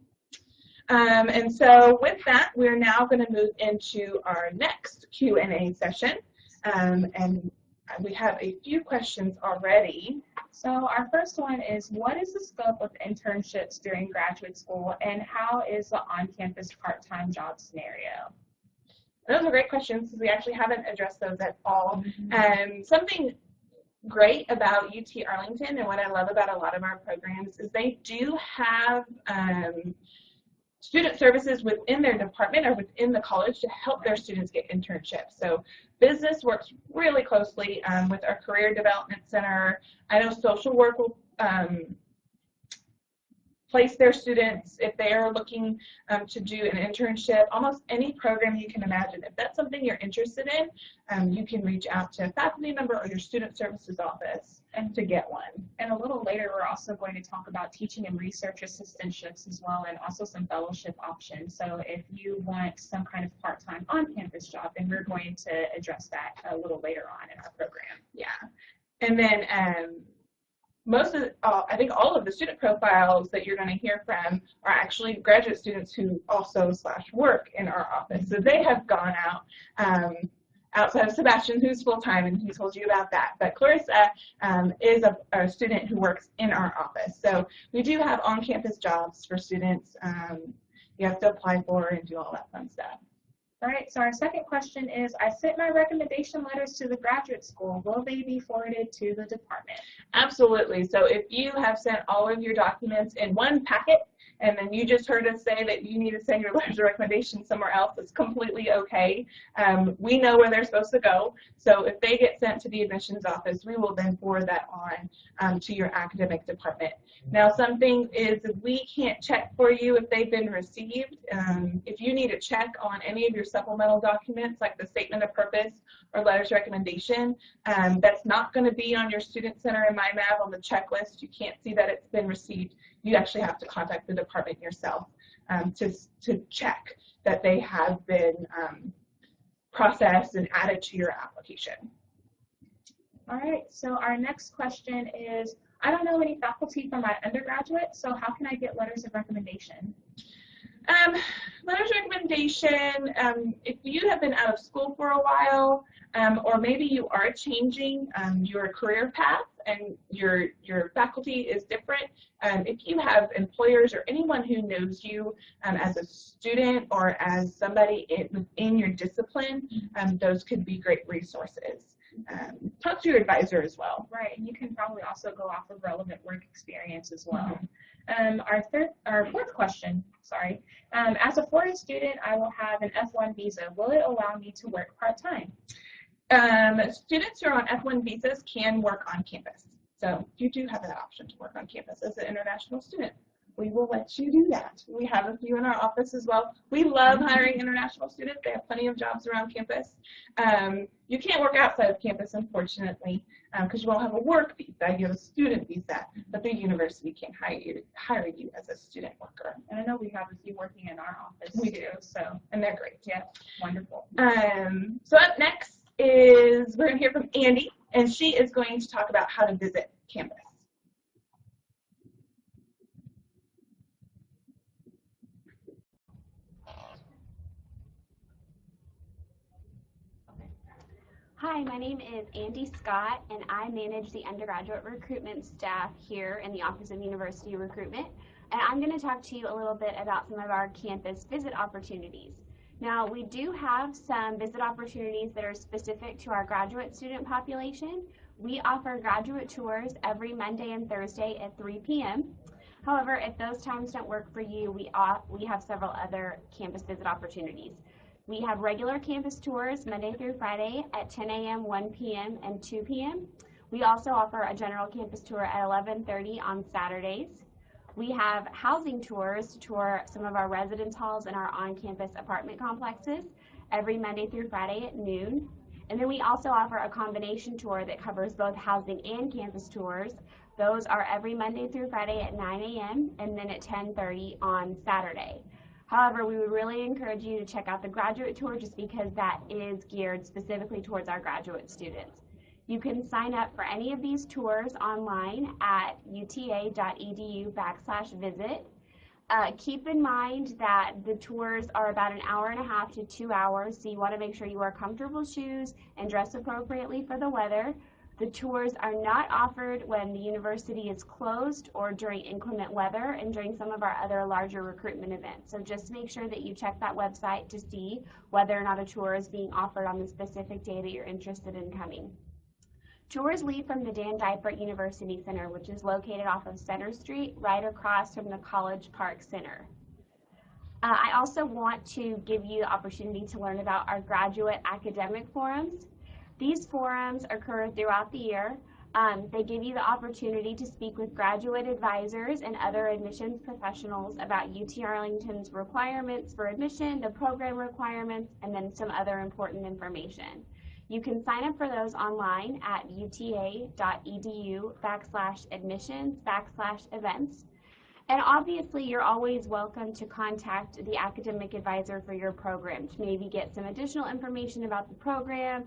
And so with that, we're now going to move into our next Q&A session. And we have a few questions already. So our first one is, what is the scope of internships during graduate school, and how is the on-campus part-time job scenario? Those are great questions because we actually haven't addressed those at all. Something great about UT Arlington and what I love about a lot of our programs is they do have student services within their department or within the college to help their students get internships. So business works really closely with our Career Development Center. I know social work will place their students if they are looking to do an internship. Almost any program you can imagine. If that's something you're interested in, you can reach out to a faculty member or your student services office and to get one. And a little later, we're also going to talk about teaching and research assistantships as well, and also some fellowship options. So if you want some kind of part-time on-campus job, then we're going to address that a little later on in our program. Yeah. And then I think all of the student profiles that you're going to hear from are actually graduate students who also work in our office. So they have gone out outside of Sebastian, who's full-time, and he told you about that. But Clarissa is a student who works in our office. So we do have on-campus jobs for students you have to apply for and do all that fun stuff. All right, so our second question is, I sent my recommendation letters to the graduate school. Will they be forwarded to the department? Absolutely. So if you have sent all of your documents in one packet, and then you just heard us say that you need to send your letters of recommendation somewhere else, it's completely okay. We know where they're supposed to go. So if they get sent to the admissions office, we will then forward that on to your academic department. Now, something is we can't check for you if they've been received. If you need a check on any of your supplemental documents, like the statement of purpose or letters of recommendation, that's not going to be on your Student Center in MyMav on the checklist. You can't see that it's been received. You actually have to contact the department yourself to check that they have been processed and added to your application. All right, so our next question is, I don't know any faculty from my undergraduate, so how can I get letters of recommendation? Letters of recommendation, if you have been out of school for a while, or maybe you are changing your career path and your faculty is different, if you have employers or anyone who knows you as a student or as somebody within your discipline, those could be great resources. Talk to your advisor as well. Right, and you can probably also go off of relevant work experience as well. Our fourth question, sorry. As a foreign student, I will have an F1 visa. Will it allow me to work part-time? Students who are on F1 visas can work on campus. So you do have that option to work on campus as an international student. We will let you do that. We have a few in our office as well. We love hiring international students. They have plenty of jobs around campus. You can't work outside of campus, unfortunately, because you won't have a work visa. You have a student visa, but the university can hire you as a student worker. And I know we have a few working in our office. We do. So, and they're great. Yeah, wonderful. So up next is we're going to hear from Andy, and she is going to talk about how to visit campus. Hi, my name is Andy Scott, and I manage the undergraduate recruitment staff here in the Office of University Recruitment. And I'm going to talk to you a little bit about some of our campus visit opportunities. Now, we do have some visit opportunities that are specific to our graduate student population. We offer graduate tours every Monday and Thursday at 3 p.m. However, if those times don't work for you, we have several other campus visit opportunities. We have regular campus tours Monday through Friday at 10 a.m., 1 p.m., and 2 p.m. We also offer a general campus tour at 11:30 on Saturdays. We have housing tours to tour some of our residence halls and our on-campus apartment complexes every Monday through Friday at noon. And then we also offer a combination tour that covers both housing and campus tours. Those are every Monday through Friday at 9 a.m. and then at 10:30 on Saturday. However, we would really encourage you to check out the graduate tour just because that is geared specifically towards our graduate students. You can sign up for any of these tours online at uta.edu/visit. Keep in mind that the tours are about an hour and a half to 2 hours, so you want to make sure you wear comfortable shoes and dress appropriately for the weather. The tours are not offered when the university is closed or during inclement weather and during some of our other larger recruitment events. So just make sure that you check that website to see whether or not a tour is being offered on the specific day that you're interested in coming. Tours leave from the Dan Dipert University Center, which is located off of Center Street, right across from the College Park Center. I also want to give you the opportunity to learn about our graduate academic forums. These forums occur throughout the year. They give you the opportunity to speak with graduate advisors and other admissions professionals about UT Arlington's requirements for admission, the program requirements, and then some other important information. You can sign up for those online at uta.edu/admissions/events. And obviously, you're always welcome to contact the academic advisor for your program to maybe get some additional information about the program.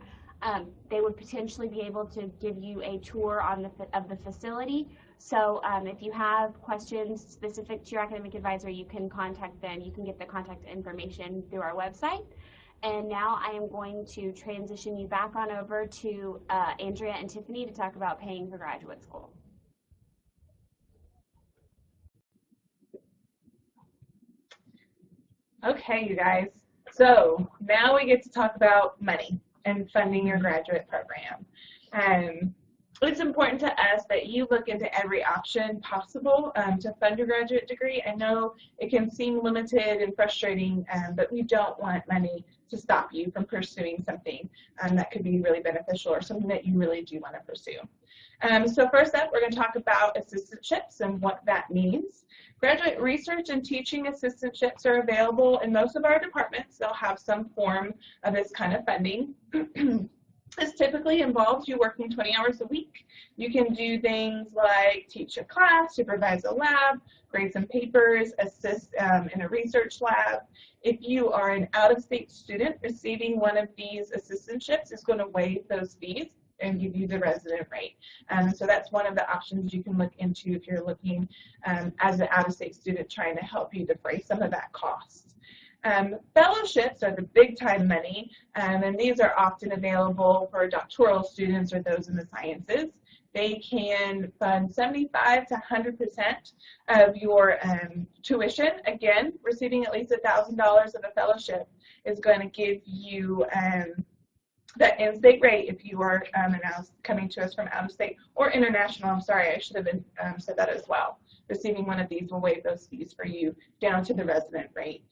They would potentially be able to give you a tour of the facility. So if you have questions specific to your academic advisor, you can contact them. You can get the contact information through our website. And now I am going to transition you back on over to Andrea and Tiffany to talk about paying for graduate school. Okay, you guys. So now we get to talk about money and funding your graduate program. It's important to us that you look into every option possible to fund your graduate degree. I know it can seem limited and frustrating, but we don't want money to stop you from pursuing something that could be really beneficial or something that you really do want to pursue. So first up, we're going to talk about assistantships and what that means. Graduate research and teaching assistantships are available in most of our departments. They'll have some form of this kind of funding. This typically involves you working 20 hours a week. You can do things like teach a class, supervise a lab, grade some papers, assist in a research lab. If you are an out-of-state student, receiving one of these assistantships is going to waive those fees and give you the resident rate. So that's one of the options you can look into if you're looking as an out-of-state student trying to help you defray some of that cost. Fellowships are the big time money, and these are often available for doctoral students or those in the sciences. They can fund 75 to 100% of your tuition. Again, receiving at least $1,000 of a fellowship is going to give you that in-state rate if you are coming to us from out of state or international. I'm sorry, I should have said that as well. Receiving one of these will waive those fees for you down to the resident rate.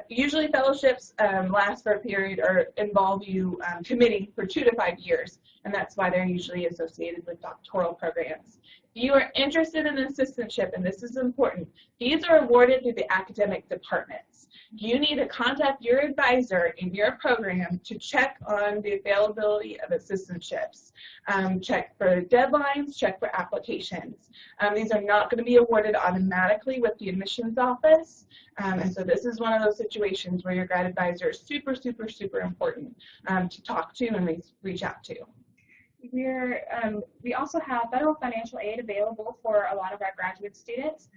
Usually fellowships last for a period or involve you committing for 2 to 5 years, and that's why they're usually associated with doctoral programs. you are interested in an assistantship, and this is important, these are awarded through the academic departments. You need to contact your advisor in your program to check on the availability of assistantships. Check for deadlines, check for applications. These are not going to be awarded automatically with the admissions office. And so this is one of those situations where your grad advisor is super, super, super important to talk to and reach out to. We also have federal financial aid available for a lot of our graduate students.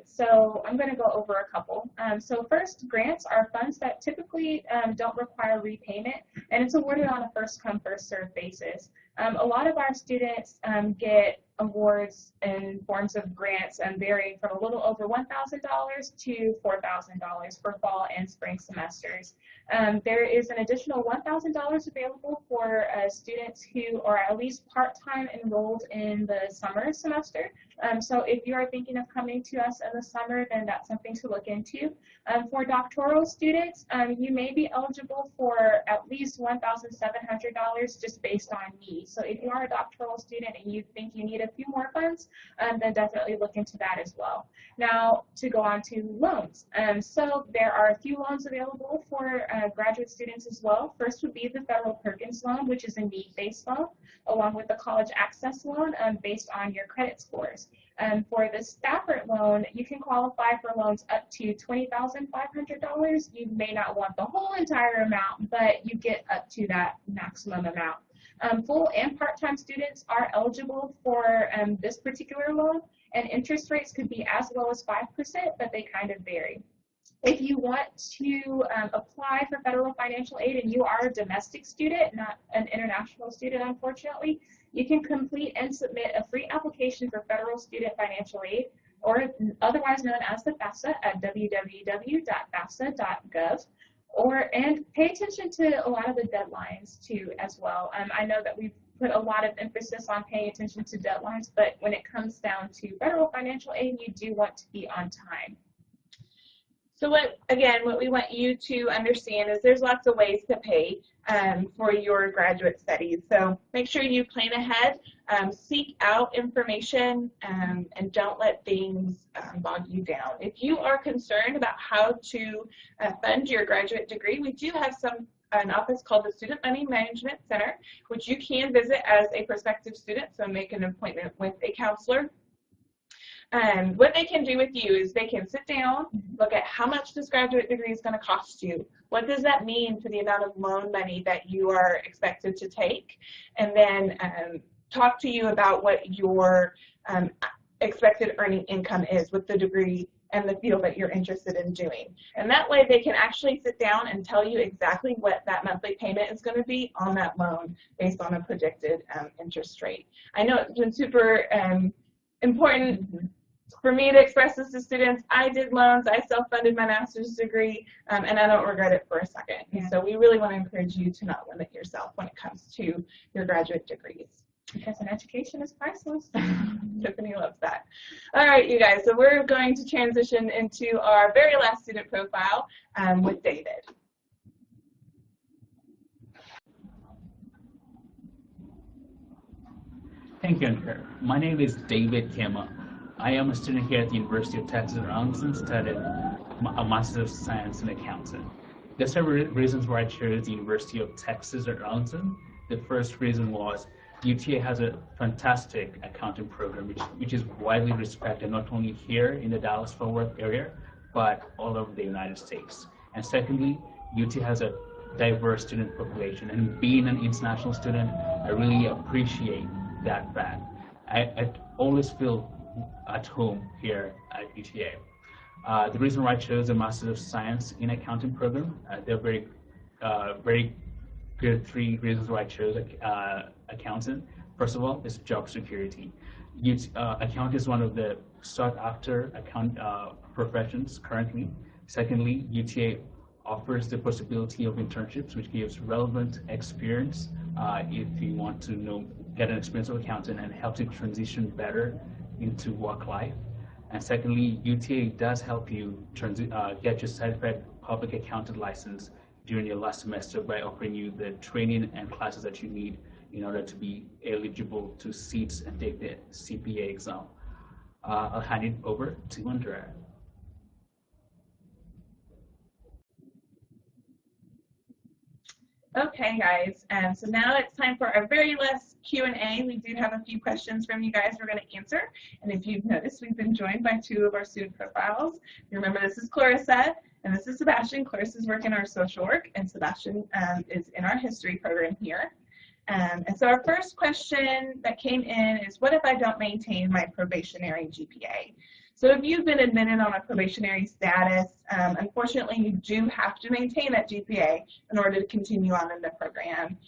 So I'm going to go over a couple. So first, grants are funds that typically don't require repayment, and it's awarded on a first-come, first-served basis. A lot of our students get awards in forms of grants varying from a little over $1,000 to $4,000 for fall and spring semesters. There is an additional $1,000 available for students who are at least part-time enrolled in the summer semester. So if you are thinking of coming to us in the summer, then that's something to look into. For doctoral students, you may be eligible for at least $1,700 just based on need. So if you are a doctoral student and you think you need a few more funds, then definitely look into that as well. Now, to go on to loans. So there are a few loans available for graduate students as well. First would be the Federal Perkins Loan, which is a need-based loan, along with the College Access Loan based on your credit scores. For the Stafford loan, you can qualify for loans up to $20,500. You may not want the whole entire amount, but you get up to that maximum amount. Full and part-time students are eligible for this particular loan, and interest rates could be as low as 5%, but they kind of vary. If you want to apply for federal financial aid and you are a domestic student, not an international student, unfortunately, you can complete and submit a free application for federal student financial aid, or otherwise known as the FAFSA, at www.fafsa.gov. And pay attention to a lot of the deadlines too as well. I know that we've put a lot of emphasis on paying attention to deadlines, but when it comes down to federal financial aid, you do want to be on time. So what we want you to understand is there's lots of ways to pay for your graduate studies. So make sure you plan ahead, seek out information, and don't let things bog you down. If you are concerned about how to fund your graduate degree, we do have an office called the Student Money Management Center, which you can visit as a prospective student, so make an appointment with a counselor. And what they can do with you is they can sit down, look at how much this graduate degree is going to cost you. What does that mean for the amount of loan money that you are expected to take? And then talk to you about what your expected earning income is with the degree and the field that you're interested in doing. And that way they can actually sit down and tell you exactly what that monthly payment is going to be on that loan based on a predicted interest rate. I know it's been super important for me to express this to students. I did loans, I self-funded my master's degree, and I don't regret it for a second. Yeah. So we really want to encourage you to not limit yourself when it comes to your graduate degrees. Because an education is priceless. Tiffany loves that. All right, you guys, so we're going to transition into our very last student profile with David. Thank you, Andrea. My name is David Kema. I am a student here at the University of Texas at Arlington, studying a Master of Science in Accounting. There are several reasons why I chose the University of Texas at Arlington. The first reason was UTA has a fantastic accounting program, which is widely respected not only here in the Dallas-Fort Worth area, but all over the United States. And secondly, UTA has a diverse student population, and being an international student, I really appreciate that fact. I always feel at home here at UTA. The reason why I chose the Master of Science in Accounting program, there are very good three reasons why I chose accounting. First of all, is job security. Accounting is one of the sought-after professions currently. Secondly, UTA offers the possibility of internships, which gives relevant experience if you want to get an experience of accounting and help you transition better into work life. And secondly, UTA does help you get your certified public accountant license during your last semester by offering you the training and classes that you need in order to be eligible to seats and take the CPA exam. I'll hand it over to Andrea. Okay, guys, so now it's time for our very last Q&A. We do have a few questions from you guys we're going to answer. And if you've noticed, we've been joined by two of our student profiles. Remember, this is Clarissa, and this is Sebastian. Clarissa's work in our social work, and Sebastian is in our history program here. And so our first question that came in is, what if I don't maintain my probationary GPA? So if you've been admitted on a probationary status, unfortunately you do have to maintain that GPA in order to continue on in the program.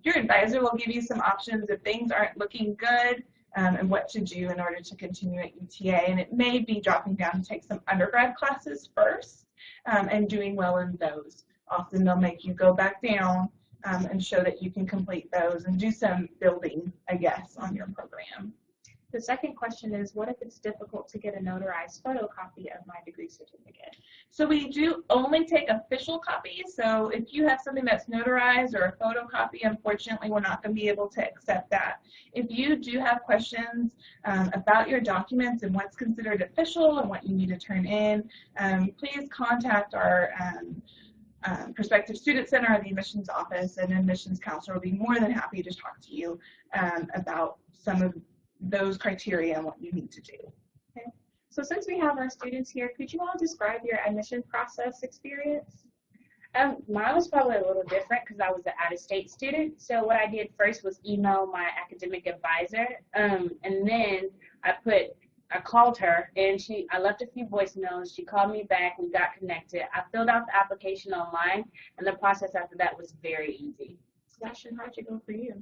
Your advisor will give you some options if things aren't looking good and what to do in order to continue at UTA, and it may be dropping down to take some undergrad classes first and doing well in those. Often they'll make you go back down and show that you can complete those and do some building, I guess, on your program. The second question is, what if it's difficult to get a notarized photocopy of my degree certificate? So we do only take official copies. So if you have something that's notarized or a photocopy, unfortunately, we're not going to be able to accept that. If you do have questions about your documents and what's considered official and what you need to turn in, please contact our prospective student center or the admissions office, and admissions counselor will be more than happy to talk to you about some of those criteria and what you need to do. Okay. So since we have our students here, could you all describe your admission process experience? Mine was probably a little different because I was an out-of-state student. So what I did first was email my academic advisor, and then I called her, and I left a few voicemails. She called me back. We got connected. I filled out the application online, and the process after that was very easy. Sebastian, how'd it go for you?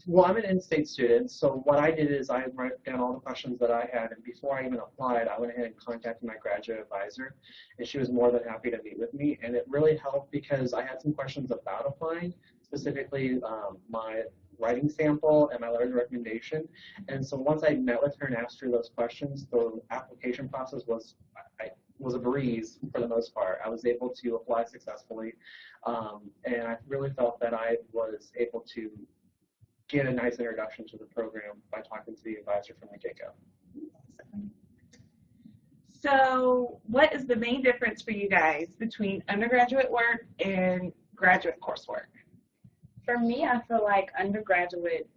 Well, I'm an in-state student, so what I did is I wrote down all the questions that I had, and before I even applied, I went ahead and contacted my graduate advisor, and she was more than happy to meet with me, and it really helped because I had some questions about applying, specifically my writing sample and my letter of recommendation, and so once I met with her and asked her those questions, the application process was a breeze for the most part. I was able to apply successfully, and I really felt that I was able to get a nice introduction to the program by talking to the advisor from the get-go. So what is the main difference for you guys between undergraduate work and graduate coursework? For me, I feel like undergraduate,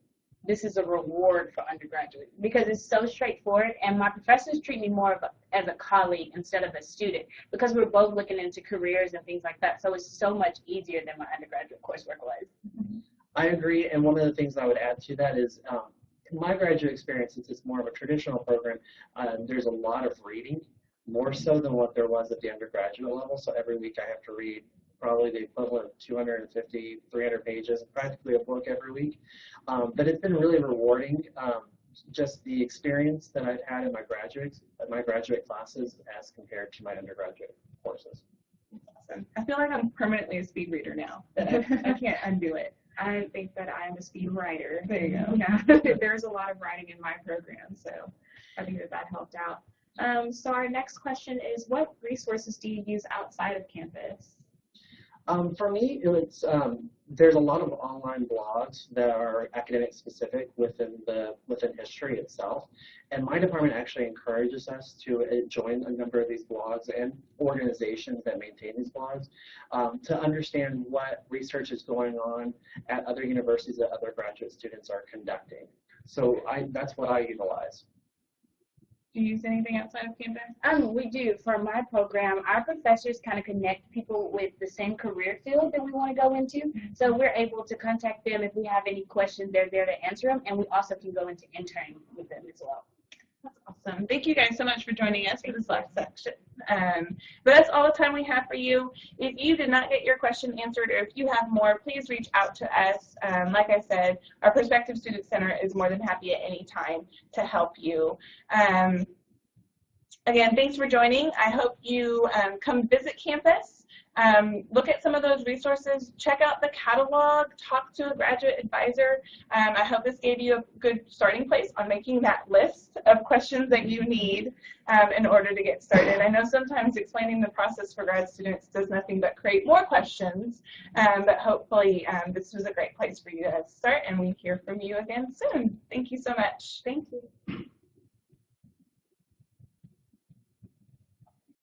this is a reward for undergraduate because it's so straightforward, and my professors treat me more as a colleague instead of a student because we're both looking into careers and things like that, so it's so much easier than my undergraduate coursework was. I agree, and one of the things I would add to that is in my graduate experience, since it's more of a traditional program, there's a lot of reading, more so than what there was at the undergraduate level, so every week I have to read probably the equivalent of 250, 300 pages, practically a book every week. But it's been really rewarding, just the experience that I've had in my graduate classes as compared to my undergraduate courses. Awesome. I feel like I'm permanently a speed reader now. I can't undo it. I think that I am a speed writer. There you go. Yeah, there's a lot of writing in my program, so I think that helped out. So our next question is, what resources do you use outside of campus? For me, there's a lot of online blogs that are academic specific within history itself, and my department actually encourages us to join a number of these blogs and organizations that maintain these blogs to understand what research is going on at other universities that other graduate students are conducting. So that's what I utilize. Do you use anything outside of campus? We do. For my program, our professors kind of connect people with the same career field that we want to go into. So we're able to contact them if we have any questions. They're there to answer them, and we also can go into interning with them as well. That's awesome. Thank you guys so much for joining us for this last section. But that's all the time we have for you. If you did not get your question answered, or if you have more, please reach out to us. Like I said, our Prospective Student Center is more than happy at any time to help you. Again, thanks for joining. I hope you come visit campus look at some of those resources, check out the catalog, talk to a graduate advisor. I hope this gave you a good starting place on making that list of questions that you need in order to get started. I know sometimes explaining the process for grad students does nothing but create more questions, but hopefully this was a great place for you to start, and we hear from you again soon. Thank you so much. Thank you.